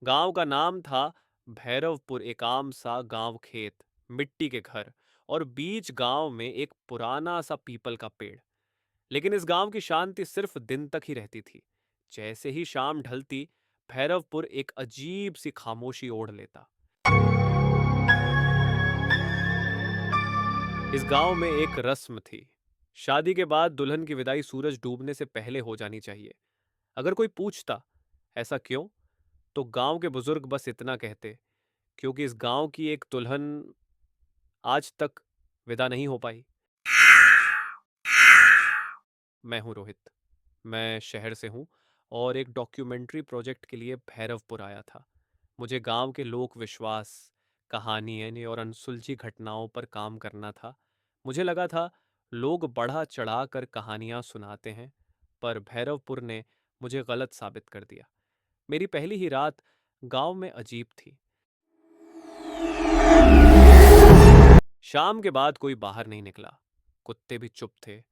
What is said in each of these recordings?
गांव का नाम था भैरवपुर। एक आम सा गांव, खेत, मिट्टी के घर और बीच गांव में एक पुराना सा पीपल का पेड़। लेकिन इस गांव की शांति सिर्फ दिन तक ही रहती थी। जैसे ही शाम ढलती, भैरवपुर एक अजीब सी खामोशी ओढ़ लेता। इस गांव में एक रस्म थी। शादी के बाद दुल्हन की विदाई सूरज डूबने से पहले हो जानी चाहिए। अगर कोई पूछता ऐसा क्यों, तो गांव के बुजुर्ग बस इतना कहते, क्योंकि इस गांव की एक दुल्हन आज तक विदा नहीं हो पाई। मैं हूं रोहित। मैं शहर से हूं और एक डॉक्यूमेंट्री प्रोजेक्ट के लिए भैरवपुर आया था। मुझे गांव के लोक विश्वास, कहानियां और अनसुलझी घटनाओं पर काम करना था। मुझे लगा था लोग बढ़ा चढ़ा कर कहानियां सुनाते हैं, पर भैरवपुर ने मुझे गलत साबित कर दिया। मेरी पहली ही रात गांव में अजीब थी। शाम के बाद कोई बाहर नहीं निकला। कुत्ते भी चुप थे।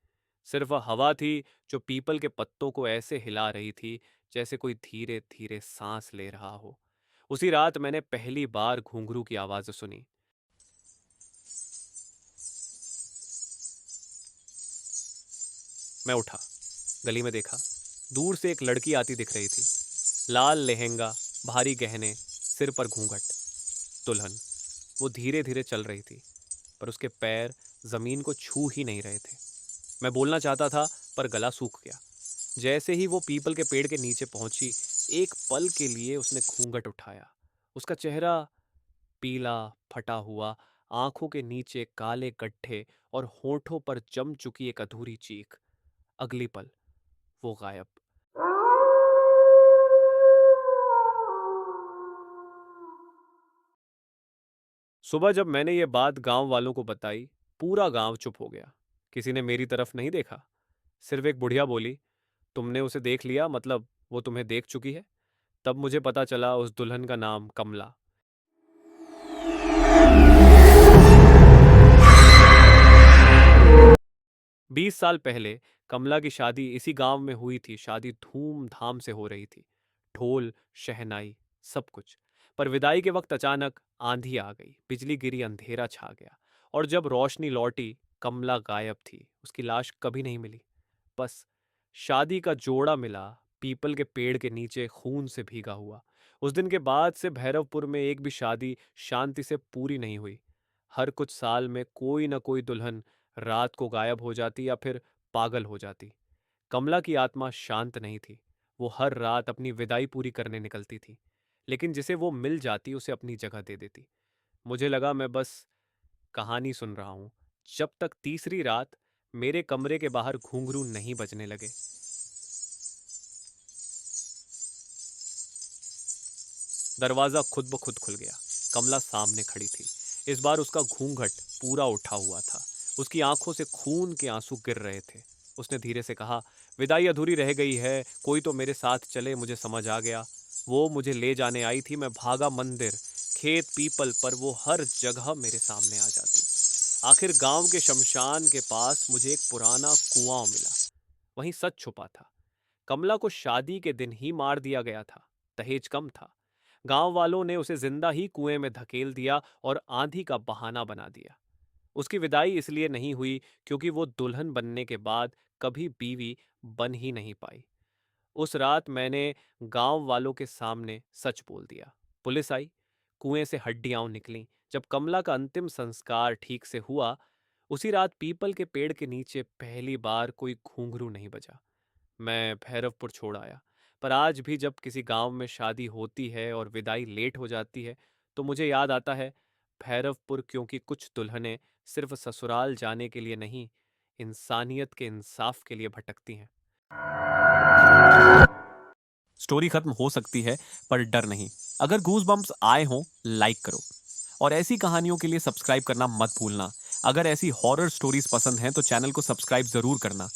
सिर्फ वह हवा थी जो पीपल के पत्तों को ऐसे हिला रही थी जैसे कोई धीरे धीरे सांस ले रहा हो। उसी रात मैंने पहली बार घुंघरू की आवाज सुनी। मैं उठा, गली में देखा। दूर से एक लड़की आती दिख रही थी। लाल लहंगा, भारी गहने, सिर पर घूंघट। दुल्हन। वो धीरे धीरे चल रही थी, पर उसके पैर जमीन को छू ही नहीं रहे थे। मैं बोलना चाहता था, पर गला सूख गया। जैसे ही वो पीपल के पेड़ के नीचे पहुंची, एक पल के लिए उसने घूंघट उठाया। उसका चेहरा पीला, फटा हुआ, आंखों के नीचे काले गड्ढे और होठों पर जम चुकी एक अधूरी चीख। अगली पल वो गायब। सुबह जब मैंने ये बात गांव वालों को बताई, पूरा गांव चुप हो गया। किसी ने मेरी तरफ नहीं देखा। सिर्फ एक बुढ़िया बोली, तुमने उसे देख लिया, मतलब वो तुम्हें देख चुकी है। तब मुझे पता चला उस दुल्हन का नाम कमला। 20 साल पहले कमला की शादी इसी गांव में हुई थी। शादी धूमधाम से हो रही थी, ढोल, शहनाई, सब कुछ। पर विदाई के वक्त अचानक आंधी आ गई, बिजली गिरी, अंधेरा छा गया। और जब रोशनी लौटी, कमला गायब थी। उसकी लाश कभी नहीं मिली। बस शादी का जोड़ा मिला, पीपल के पेड़ के नीचे खून से भीगा हुआ। उस दिन के बाद से भैरवपुर में एक भी शादी शांति से पूरी नहीं हुई। हर कुछ साल में कोई ना कोई दुल्हन रात को गायब हो जाती या फिर पागल हो जाती। कमला की आत्मा शांत नहीं थी। वो हर रात अपनी विदाई पूरी करने निकलती थी, लेकिन जिसे वो मिल जाती उसे अपनी जगह दे देती। मुझे लगा मैं बस कहानी सुन रहा हूं, जब तक तीसरी रात मेरे कमरे के बाहर घुंघरू नहीं बजने लगे। दरवाजा खुद ब खुद खुल गया। कमला सामने खड़ी थी। इस बार उसका घूंघट पूरा उठा हुआ था। उसकी आंखों से खून के आंसू गिर रहे थे। उसने धीरे से कहा, विदाई अधूरी रह गई है, कोई तो मेरे साथ चले। मुझे समझ आ गया। वो मुझे ले जाने आई थी। मैं भागा मंदिर, खेत, पीपल, पर वो हर जगह मेरे सामने आ जाती। आखिर गांव के शमशान के पास मुझे एक पुराना कुआं मिला। वहीं सच छुपा था। कमला को शादी के दिन ही मार दिया गया था। दहेज कम था। गांव वालों ने उसे जिंदा ही कुएं में धकेल दिया और आंधी का बहाना बना दिया। उसकी विदाई इसलिए नहीं हुई क्योंकि वो दुल्हन बनने के बाद कभी बीवी बन ही नहीं पाई। उस रात मैंने गांव वालों के सामने सच बोल दिया। पुलिस आई, कुएं से हड्डियां निकलीं। जब कमला का अंतिम संस्कार ठीक से हुआ, उसी रात पीपल के पेड़ के नीचे पहली बार कोई घूंघरू नहीं बजा। मैं भैरवपुर छोड़ आया। पर आज भी जब किसी गांव में शादी होती है और विदाई लेट हो जाती है, तो मुझे याद आता है भैरवपुर, क्योंकि कुछ दुल्हनें सिर्फ ससुराल जाने के लिए नहीं, इंसानियत के इंसाफ के लिए भटकती हैं। स्टोरी खत्म हो सकती है, पर डर नहीं। अगर गूज बम्प्स आए हों, लाइक करो। और ऐसी कहानियों के लिए सब्सक्राइब करना मत भूलना। अगर ऐसी हॉरर स्टोरीज पसंद हैं तो चैनल को सब्सक्राइब जरूर करना।